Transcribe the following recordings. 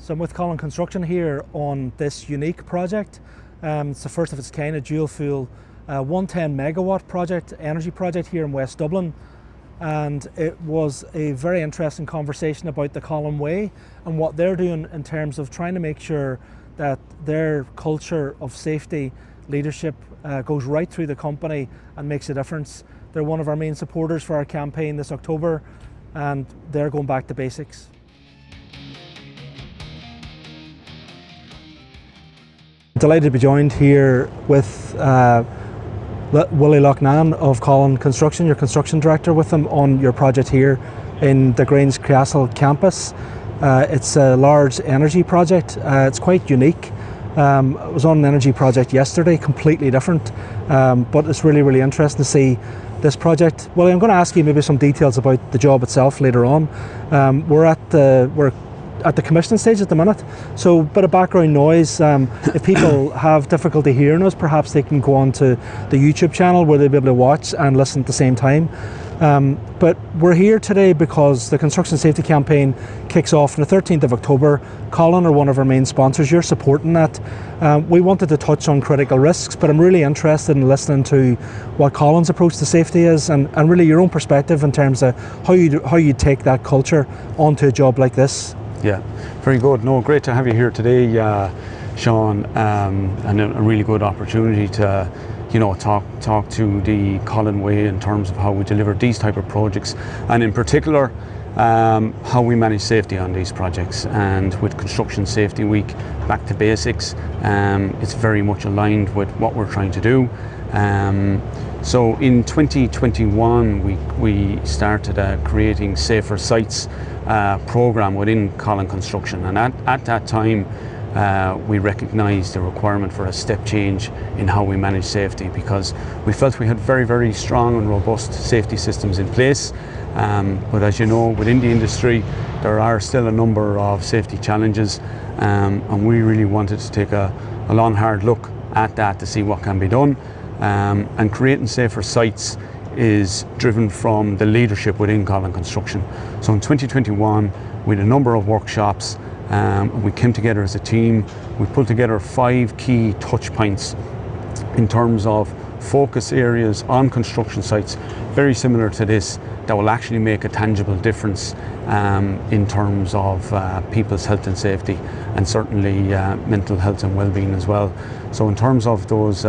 So I'm with Collen Construction here on this unique project. It's the first of its kind, a dual fuel 110 megawatt project, energy project here in West Dublin. And it was a very interesting conversation about the Collen Way and what they're doing in terms of trying to make sure that their culture of safety leadership goes right through the company and makes a difference. They're one of our main supporters for our campaign this October, and they're going back to basics. Delighted to be joined here with Willie Loughnane of Collen Construction, your construction director, with them on your project here in the Grangecastle campus. It's a large energy project. It's quite unique. I was on an energy project yesterday, completely different, but it's really interesting to see this project. Well, I'm going to ask you maybe some details about the job itself later on. We're at the commissioning stage at the minute, so a bit of background noise. If people have difficulty hearing us, perhaps they can go on to the YouTube channel where they'll be able to watch and listen at the same time. But we're here today because the Construction Safety Campaign kicks off on the 13th of October. Collen are one of our main sponsors. You're supporting that. We wanted to touch on critical risks, but I'm really interested in listening to what Collen's approach to safety is, and really your own perspective in terms of how you take that culture onto a job like this. Yeah, very good. No, great to have you here today, Sean, and a really good opportunity to, talk to the Collen Way in terms of how we deliver these type of projects, and in particular, how we manage safety on these projects. And with Construction Safety Week, back to basics, it's very much aligned with what we're trying to do. So in 2021, we started creating Safer Sites program within Collen Construction, and at that time we recognised the requirement for a step change in how we manage safety, because we felt we had very strong and robust safety systems in place, but as you know, within the industry there are still a number of safety challenges, and we really wanted to take a long hard look at that to see what can be done, and creating Safer Sites is driven from the leadership within Collen Construction. So in 2021 we had a number of workshops, we came together as a team. We put together 5 key touch points in terms of focus areas on construction sites, very similar to this, that will actually make a tangible difference in terms of people's health and safety, and certainly mental health and well-being as well. So in terms of those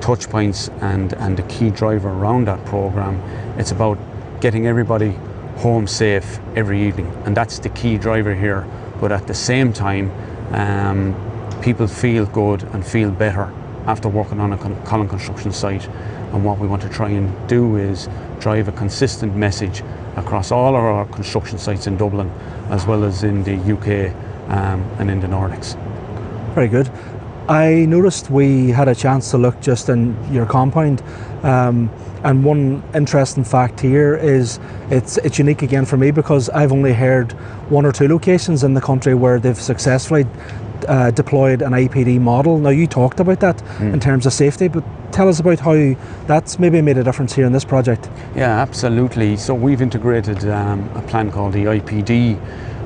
touch points and the key driver around that program, it's about getting everybody home safe every evening, and that's the key driver here. But at the same time, people feel good and feel better after working on a Collen Construction site. And what we want to try and do is drive a consistent message across all of our construction sites in Dublin, as well as in the UK and in the Nordics. Very good. I noticed we had a chance to look just in your compound, and one interesting fact here is it's unique again for me, because I've only heard 1 or 2 locations in the country where they've successfully deployed an IPD model. Now, you talked about that in terms of safety, but tell us about how that's maybe made a difference here in this project. Yeah, absolutely. So we've integrated a plan called the IPD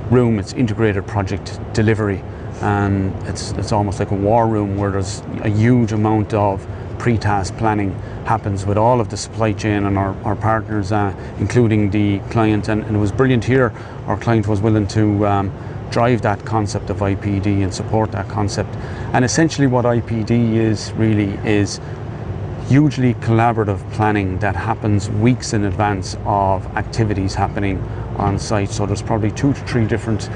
room. It's integrated project delivery. And it's almost like a war room where there's a huge amount of pre-task planning happens with all of the supply chain and our partners, including the client. And it was brilliant here. Our client was willing to drive that concept of IPD and support that concept. And essentially what IPD is really is hugely collaborative planning that happens weeks in advance of activities happening on site. So there's probably 2 to 3 different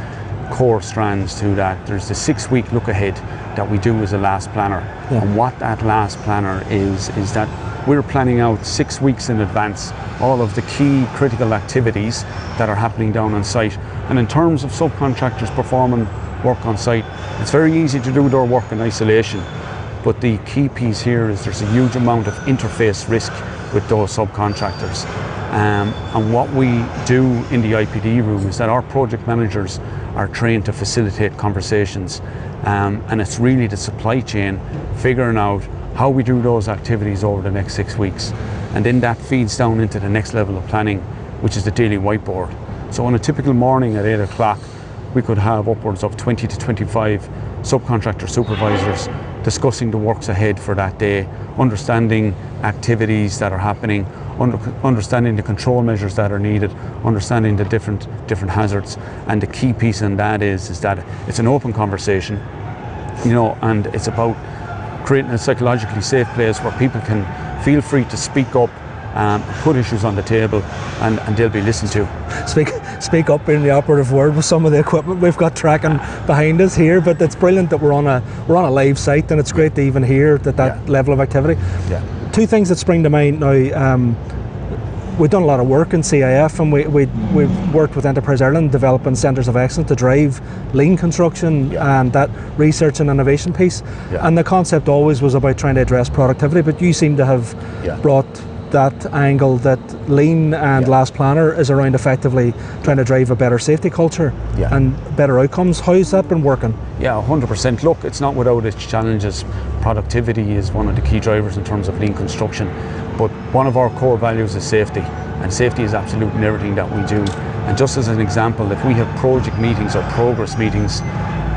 core strands to that. There's the 6-week look ahead that we do as a last planner. Yeah. And what that last planner is that we're planning out 6 weeks in advance all of the key critical activities that are happening down on site. And in terms of subcontractors performing work on site, it's very easy to do their work in isolation, but the key piece here is there's a huge amount of interface risk with those subcontractors. And what we do in the IPD room is that our project managers are trained to facilitate conversations, and it's really the supply chain figuring out how we do those activities over the next 6 weeks, and then that feeds down into the next level of planning, which is the daily whiteboard. So on a typical morning at 8 o'clock, we could have upwards of 20 to 25 subcontractor supervisors discussing the works ahead for that day, understanding activities that are happening, understanding the control measures that are needed, understanding the different hazards. And the key piece in that is that it's an open conversation, you know, and it's about creating a psychologically safe place where people can feel free to speak up, put issues on the table, and they'll be listened to. Speak up in the operative word with some of the equipment we've got tracking behind us here, but it's brilliant that we're on a live site, and it's great to even hear that level of activity. Yeah. Two things that spring to mind now. We've done a lot of work in CIF, and we've worked with Enterprise Ireland developing centres of excellence to drive lean construction and that research and innovation piece. And the concept always was about trying to address productivity, but you seem to have brought that angle that lean and last planner is around effectively trying to drive a better safety culture and better outcomes. How's that been working? Yeah, 100%. Look, it's not without its challenges. Productivity is one of the key drivers in terms of lean construction, but one of our core values is safety, and safety is absolute in everything that we do. And just as an example, if we have project meetings or progress meetings,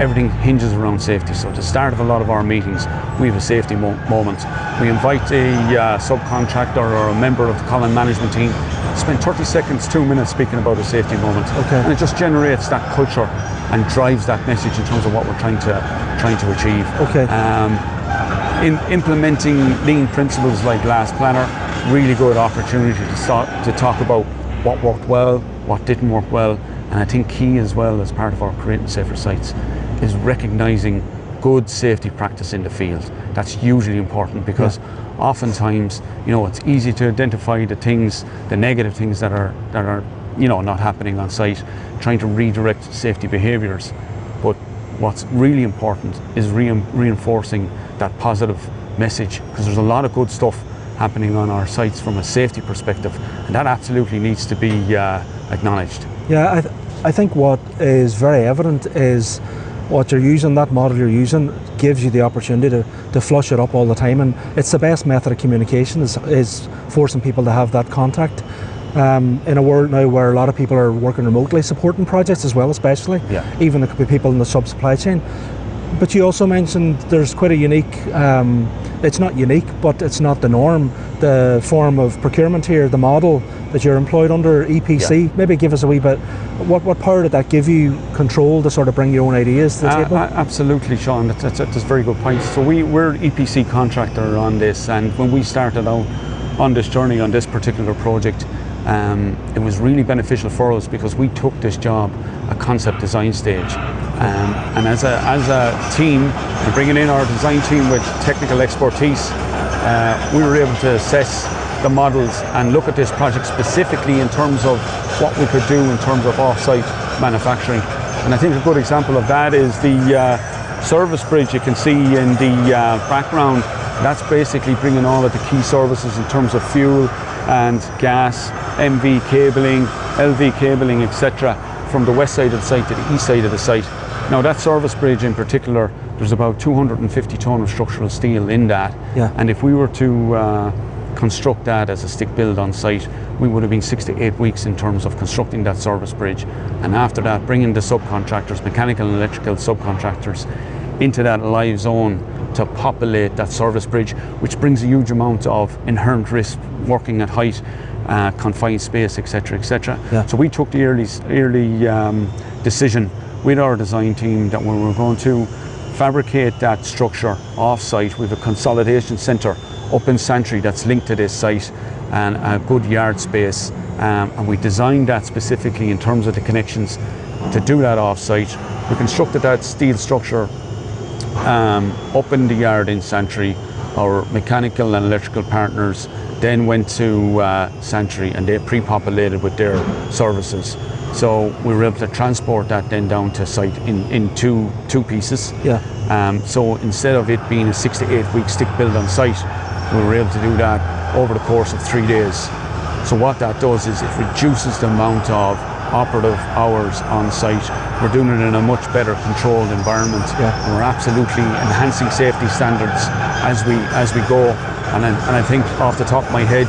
everything hinges around safety. So at the start of a lot of our meetings, we have a safety moment. We invite a subcontractor or a member of the Collen management team, spend 30 seconds, 2 minutes speaking about a safety moment. And it just generates that culture and drives that message in terms of what we're trying to achieve. In implementing lean principles like last planner, really good opportunity to talk about what worked well, what didn't work well. And I think key as well, as part of our creating safer sites, is recognising good safety practice in the field. That's hugely important, because oftentimes, you know, it's easy to identify the negative things that are you know, not happening on site, trying to redirect safety behaviours. But what's really important is reinforcing that positive message, because there's a lot of good stuff happening on our sites from a safety perspective, and that absolutely needs to be acknowledged. Yeah, I think what is very evident is what you're using, that model you're using, gives you the opportunity to flush it up all the time, and it's the best method of communication is forcing people to have that contact. In a world now where a lot of people are working remotely, supporting projects as well, especially, even there could be people in the sub-supply chain. But you also mentioned there's quite a unique, it's not unique, but it's not the norm, the form of procurement here, the model that you're employed under, EPC. Maybe give us a wee bit, what power did that give you, control to sort of bring your own ideas to the table? Absolutely, Sean, that's a very good point. So we're EPC contractor on this, and when we started out on this journey, on this particular project, it was really beneficial for us because we took this job at concept design stage, and as a team, and bringing in our design team with technical expertise, we were able to assess the models and look at this project specifically in terms of what we could do in terms of off-site manufacturing. And I think a good example of that is the service bridge you can see in the background. That's basically bringing all of the key services in terms of fuel and gas, MV cabling, LV cabling, etc., from the west side of the site to the east side of the site. Now that service bridge in particular, there's about 250 tonne of structural steel in that, and if we were to construct that as a stick build on site, we would have been 6 to 8 weeks in terms of constructing that service bridge, and after that bringing the subcontractors, mechanical and electrical subcontractors, into that live zone to populate that service bridge, which brings a huge amount of inherent risk working at height, confined space, etc., etc. So we took the early decision with our design team that we were going to fabricate that structure off-site with a consolidation centre up in Santry that's linked to this site, and a good yard space, and we designed that specifically in terms of the connections to do that off-site. We constructed that steel structure up in the yard in Santry. Our mechanical and electrical partners then went to Santry, and they pre-populated with their services. So we were able to transport that then down to site in two pieces. So instead of it being a 6 to 8 week stick build on site, we were able to do that over the course of 3 days. So what that does is it reduces the amount of operative hours on site. We're doing it in a much better controlled environment. And we're absolutely enhancing safety standards as we go. And I think off the top of my head,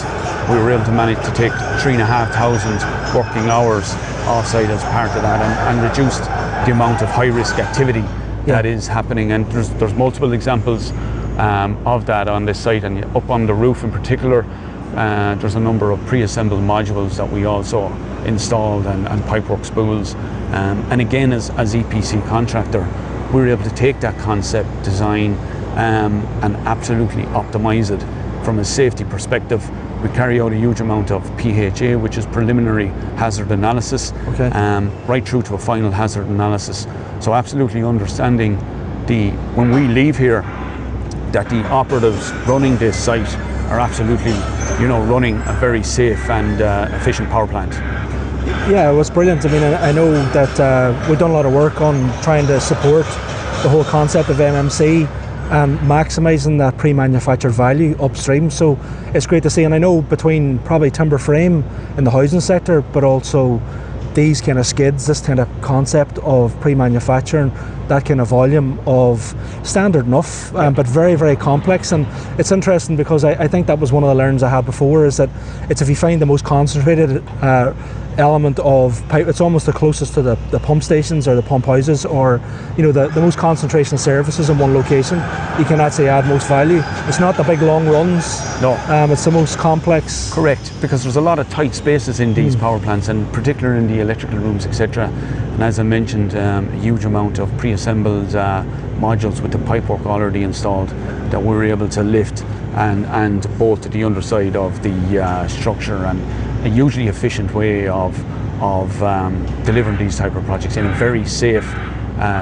we were able to manage to take 3,500 working hours off-site as part of that, and reduced the amount of high-risk activity that is happening, and there's multiple examples of that on this site. And up on the roof in particular, there's a number of pre-assembled modules that we also installed, and pipework spools. And again, as EPC contractor, we're able to take that concept design and absolutely optimize it from a safety perspective. We carry out a huge amount of PHA, which is preliminary hazard analysis, right through to a final hazard analysis. So absolutely understanding when we leave here, that the operatives running this site are absolutely, running a very safe and efficient power plant. Yeah, it was brilliant. I mean, I know that we've done a lot of work on trying to support the whole concept of MMC and maximising that pre-manufactured value upstream. So it's great to see, and I know between probably timber frame in the housing sector, but also these kind of skids, this kind of concept of pre-manufacturing, that kind of volume of standard enough, but very, very complex. And it's interesting because I think that was one of the learnings I had before, is that it's if you find the most concentrated element of pipe, it's almost the closest to the pump stations or the pump houses, or the most concentration of services in one location, you can actually add most value. It's not the big long runs. No. It's the most complex. Correct, because there's a lot of tight spaces in these power plants, and particularly in the electrical rooms, etc. And as I mentioned, a huge amount of pre-assembled modules with the pipework already installed that we're able to lift and bolt to the underside of the structure, and a hugely efficient way of delivering these type of projects in a very safe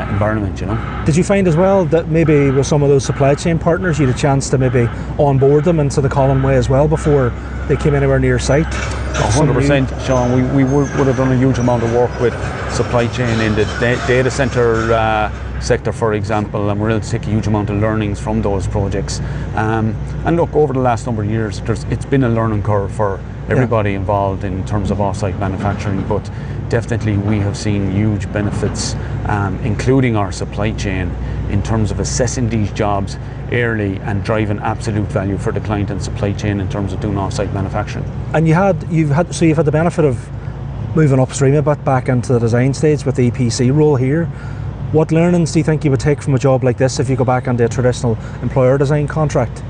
environment. Did you find as well that maybe with some of those supply chain partners you had a chance to maybe onboard them into the Collen way as well before they came anywhere near site? 100%, Sean. We would have done a huge amount of work with supply chain in the data centre sector, for example, and we're able to take a huge amount of learnings from those projects. And look, over the last number of years, it's been a learning curve for everybody involved in terms of off-site manufacturing, but definitely we have seen huge benefits, including our supply chain, in terms of assessing these jobs early and driving absolute value for the client and supply chain in terms of doing off-site manufacturing. And you've had the benefit of moving upstream a bit back into the design stage with the EPC role here. What learnings do you think you would take from a job like this if you go back into a traditional employer design contract?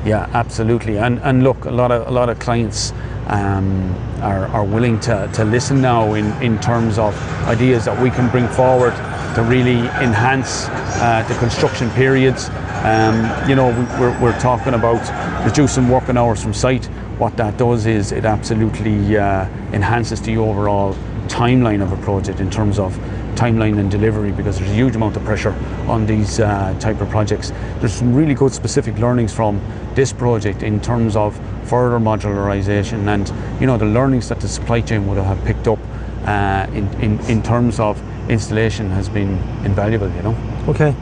Yeah, absolutely. And look, a lot of clients are willing to listen now in terms of ideas that we can bring forward to really enhance the construction periods. We're talking about reducing working hours from site. What that does is it absolutely enhances the overall timeline of a project in terms of timeline and delivery, because there's a huge amount of pressure on these type of projects. There's some really good specific learnings from this project in terms of further modularization, and the learnings that the supply chain would have picked up in terms of installation has been invaluable. Okay.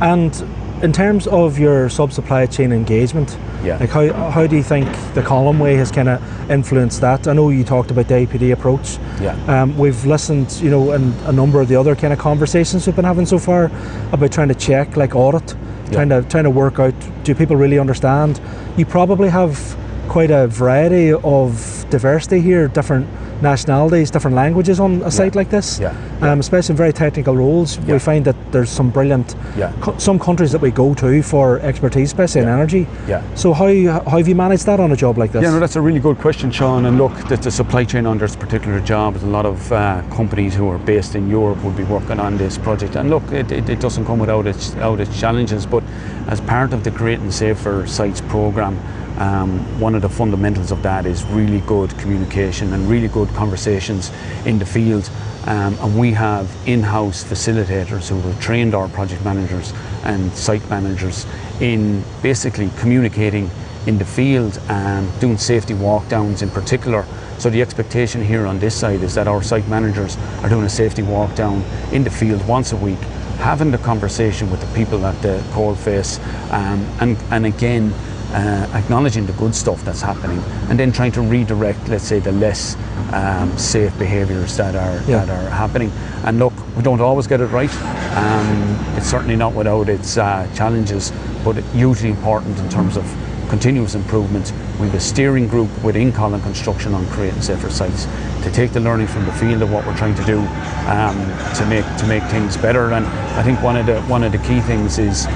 And in terms of your sub-supply chain engagement, like how do you think the Collen way has kind of influenced that? I know you talked about the APD approach. We've listened, in a number of the other kind of conversations we've been having so far about trying to check, like audit, trying to work out, do people really understand? You probably have quite a variety of diversity here, different nationalities, different languages on a site like this, especially in very technical roles. We find that there's some brilliant, some countries that we go to for expertise, especially in energy. So how have you managed that on a job like this? Yeah, no, that's a really good question, Sean. And look, the supply chain on this particular job, a lot of companies who are based in Europe would be working on this project. And look, it doesn't come without its challenges, but as part of the Creating Safer Sites programme, one of the fundamentals of that is really good communication and really good conversations in the field, and we have in-house facilitators who have trained our project managers and site managers in basically communicating in the field and doing safety walk-downs in particular. So the expectation here on this side is that our site managers are doing a safety walk-down in the field once a week, having the conversation with the people at the coalface, and again acknowledging the good stuff that's happening, and then trying to redirect, let's say, the less safe behaviours that are happening. And look, we don't always get it right. It's certainly not without its challenges, but hugely important in terms of continuous improvement. We have a steering group within Collen Construction on creating safer sites to take the learning from the field of what we're trying to do to make things better. And I think one of the key things is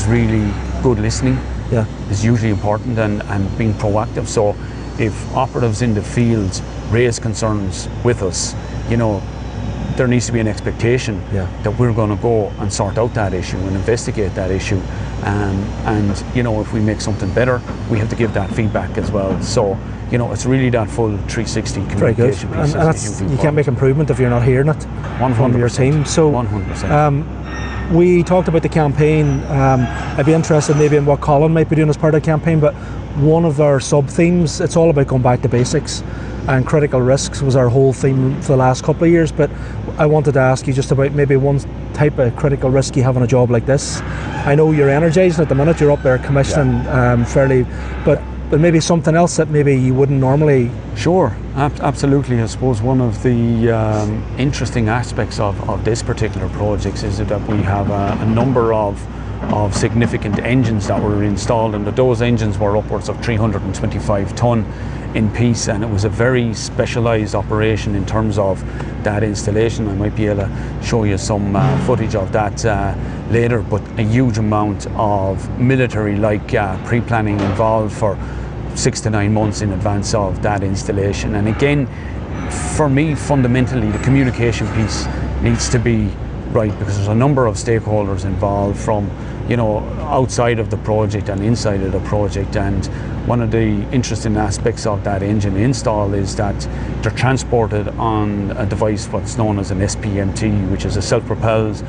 really good listening. Yeah. Is usually important, and being proactive. So if operatives in the field raise concerns with us, there needs to be an expectation that we're going to go and sort out that issue and investigate that issue. And if we make something better, we have to give that feedback as well. So it's really that full 360 communication piece. And that's, you can't make improvement if you're not hearing it 100%, from your team. So 100%. We talked about the campaign. I'd be interested maybe in what Collen might be doing as part of the campaign, but one of our sub-themes, it's all about going back to basics, and critical risks was our whole theme for the last couple of years. But I wanted to ask you just about maybe one type of critical risk you have on a job like this. I know you're energising at the minute, you're up there commissioning fairly, but maybe something else that maybe you wouldn't normally. Sure, absolutely. I suppose one of the interesting aspects of this particular project is that we have a number of significant engines that were installed, and those engines were upwards of 325 tonne in piece, and it was a very specialised operation in terms of that installation. I might be able to show you some footage of that later, but a huge amount of military-like pre-planning involved for 6 to 9 months in advance of that installation. And again, for me, fundamentally, the communication piece needs to be right, because there's a number of stakeholders involved from outside of the project and inside of the project. And one of the interesting aspects of that engine install is that they're transported on a device what's known as an SPMT, which is a self-propelled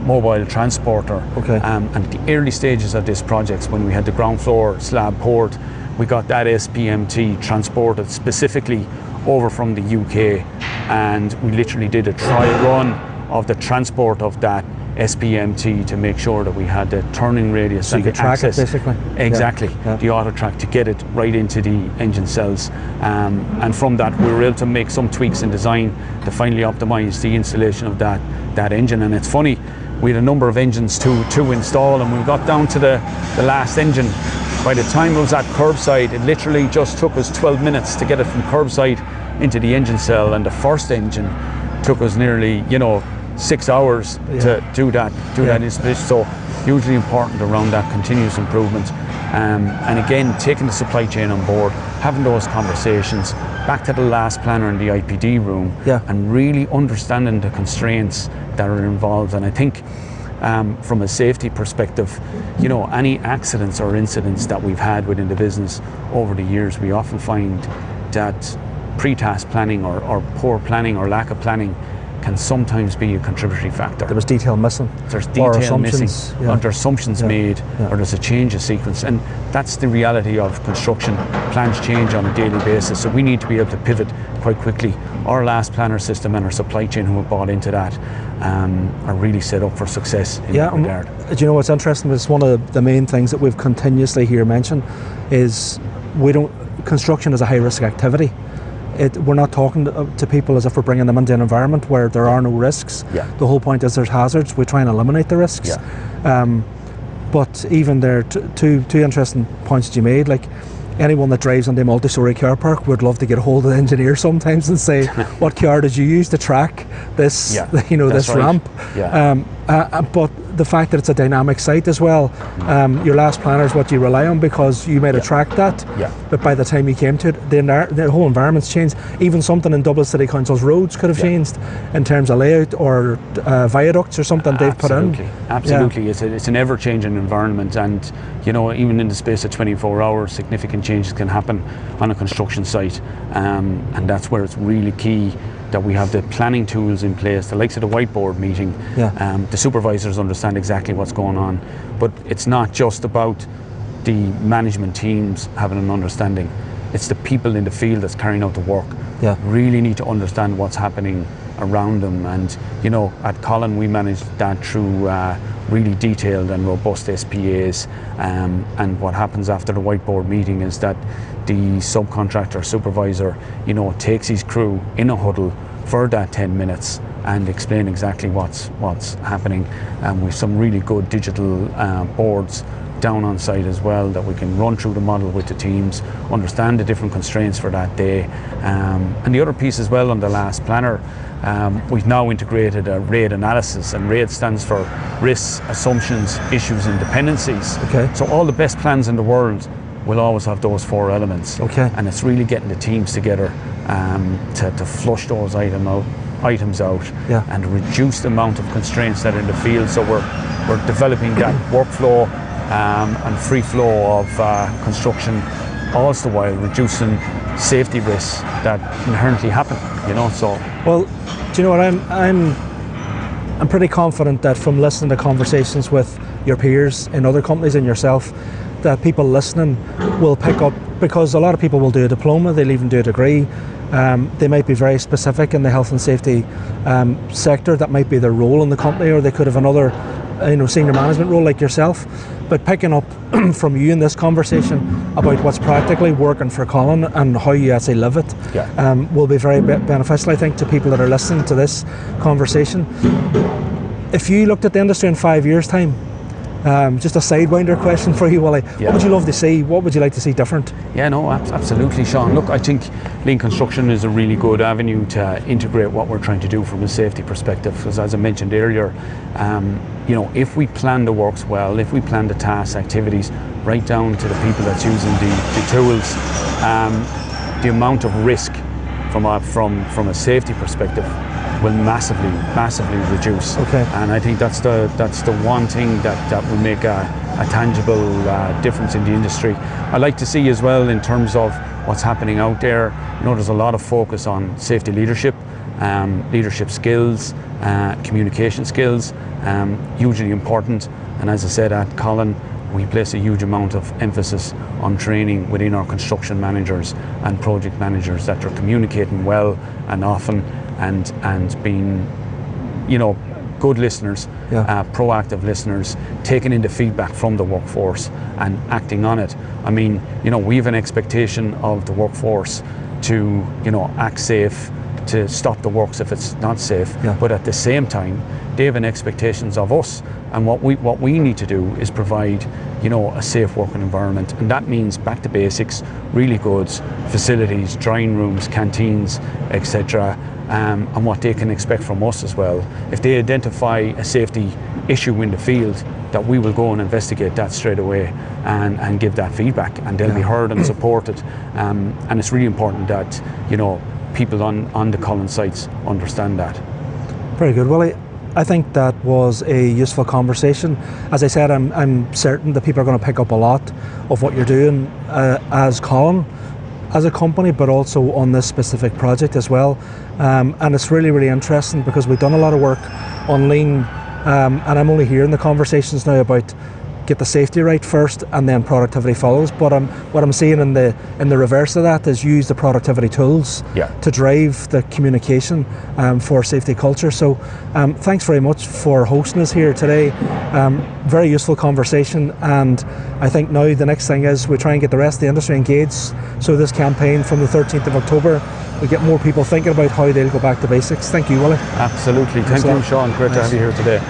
mobile transporter. Okay. And at the early stages of this project, when we had the ground floor slab poured, we got that SPMT transported specifically over from the UK, and we literally did a trial run of the transport of that SPMT to make sure that we had the turning radius. So you could track it basically? Exactly, the auto track to get it right into the engine cells. And from that we were able to make some tweaks in design to finally optimise the installation of that engine. And it's funny, we had a number of engines to install, and we got down to the last engine. By the time it was at curbside, it literally just took us 12 minutes to get it from curbside into the engine cell, and the first engine took us nearly 6 hours to do that installation. So hugely important around that continuous improvement, and again taking the supply chain on board, having those conversations, back to the last planner in the IPD room, and really understanding the constraints that are involved. And I think from a safety perspective, any accidents or incidents that we've had within the business over the years, we often find that pre-task planning or poor planning or lack of planning can sometimes be a contributory factor. There was detail missing. There's detail missing, or there's assumptions made, or there's a change of sequence. And that's the reality of construction. Plans change on a daily basis, so we need to be able to pivot quite quickly. Our last planner system and our supply chain who have bought into that are really set up for success in that regard. Do you know what's interesting? It's one of the main things that we've continuously here mentioned is construction is a high risk activity. We're not talking to people as if we're bringing them into an environment where there are no risks. The whole point is there's hazards. We try and eliminate the risks. But even there, two interesting points that you made, like anyone that drives on the multi-storey car park would love to get a hold of the engineer sometimes and say, what car did you use to track this, this ramp? But the fact that it's a dynamic site as well, your last planner is what you rely on, because you might have tracked that, but by the time you came to it, the whole environment's changed. Even something in Dublin City Council's roads could have changed in terms of layout or viaducts or something they've put in. Absolutely, it's an ever-changing environment, and even in the space of 24 hours, significant changes can happen on a construction site, and that's where it's really key that we have the planning tools in place, the likes of the whiteboard meeting. The supervisors understand exactly what's going on, but it's not just about the management teams having an understanding. It's the people in the field that's carrying out the work. Really need to understand what's happening around them. And at Collen we manage that through really detailed and robust SPAs, and what happens after the whiteboard meeting is that the subcontractor supervisor takes his crew in a huddle for that 10 minutes and explain exactly what's happening. And with some really good digital boards down on site as well, that we can run through the model with the teams, understand the different constraints for that day. And the other piece as well on the last planner, we've now integrated a RAID analysis, and RAID stands for risks, assumptions, issues and dependencies. Okay. So all the best plans in the world will always have those 4 elements. Okay. And it's really getting the teams together to flush those items out Yeah. and reduce the amount of constraints that are in the field. So we're developing that workflow and free flow of construction, all the while reducing safety risks that inherently happen, you know. So Well, do you know what, I'm pretty confident that from listening to conversations with your peers in other companies and yourself, that people listening will pick up, because a lot of people will do a diploma, they'll even do a degree. They might be very specific in the health and safety sector. That might be their role in the company, or they could have another senior management role like yourself. But picking up from you in this conversation about what's practically working for Collen and how you actually live it, will be very beneficial, I think, to people that are listening to this conversation. If you looked at the industry in 5 years' time, just a sidewinder question for you, Willie. Yeah. What would you love to see? What would you like to see different? yeah, no, absolutely, Sean. Look, I think lean construction is a really good avenue to integrate what we're trying to do from a safety perspective, because as I mentioned earlier, if we plan the works well, if we plan the tasks, activities, right down to the people that's using the tools, the amount of risk from a safety perspective will massively reduce. Okay. And I think that's the one thing that will make a tangible difference in the industry. I like to see as well, in terms of what's happening out there, there's a lot of focus on safety leadership, leadership skills, communication skills, hugely important. And as I said, at Collen, we place a huge amount of emphasis on training within our construction managers and project managers, that they're communicating well and often, and being, good listeners, proactive listeners, taking in the feedback from the workforce and acting on it. I mean, we have an expectation of the workforce to, act safe, to stop the works if it's not safe. Yeah. But at the same time, they have an expectations of us, and what we need to do is provide, a safe working environment, and that means back to basics, really goods, facilities, drying rooms, canteens, etc. And what they can expect from us as well. If they identify a safety issue in the field, that we will go and investigate that straight away and give that feedback, and they'll be heard and supported. And it's really important that people on the Collen sites understand that. Very good, Willie. I think that was a useful conversation. As I said, I'm certain that people are going to pick up a lot of what you're doing as Collen, as a company, but also on this specific project as well. And it's really, really interesting, because we've done a lot of work on lean, and I'm only hearing the conversations now about get the safety right first and then productivity follows. But what I'm seeing in the reverse of that is use the productivity tools to drive the communication for safety culture. So thanks very much for hosting us here today. Very useful conversation, and I think now the next thing is we try and get the rest of the industry engaged. So this campaign from the 13th of October, we get more people thinking about how they'll go back to basics. Thank you, Willie. Absolutely. Thank you, Sean. Great to have you here today.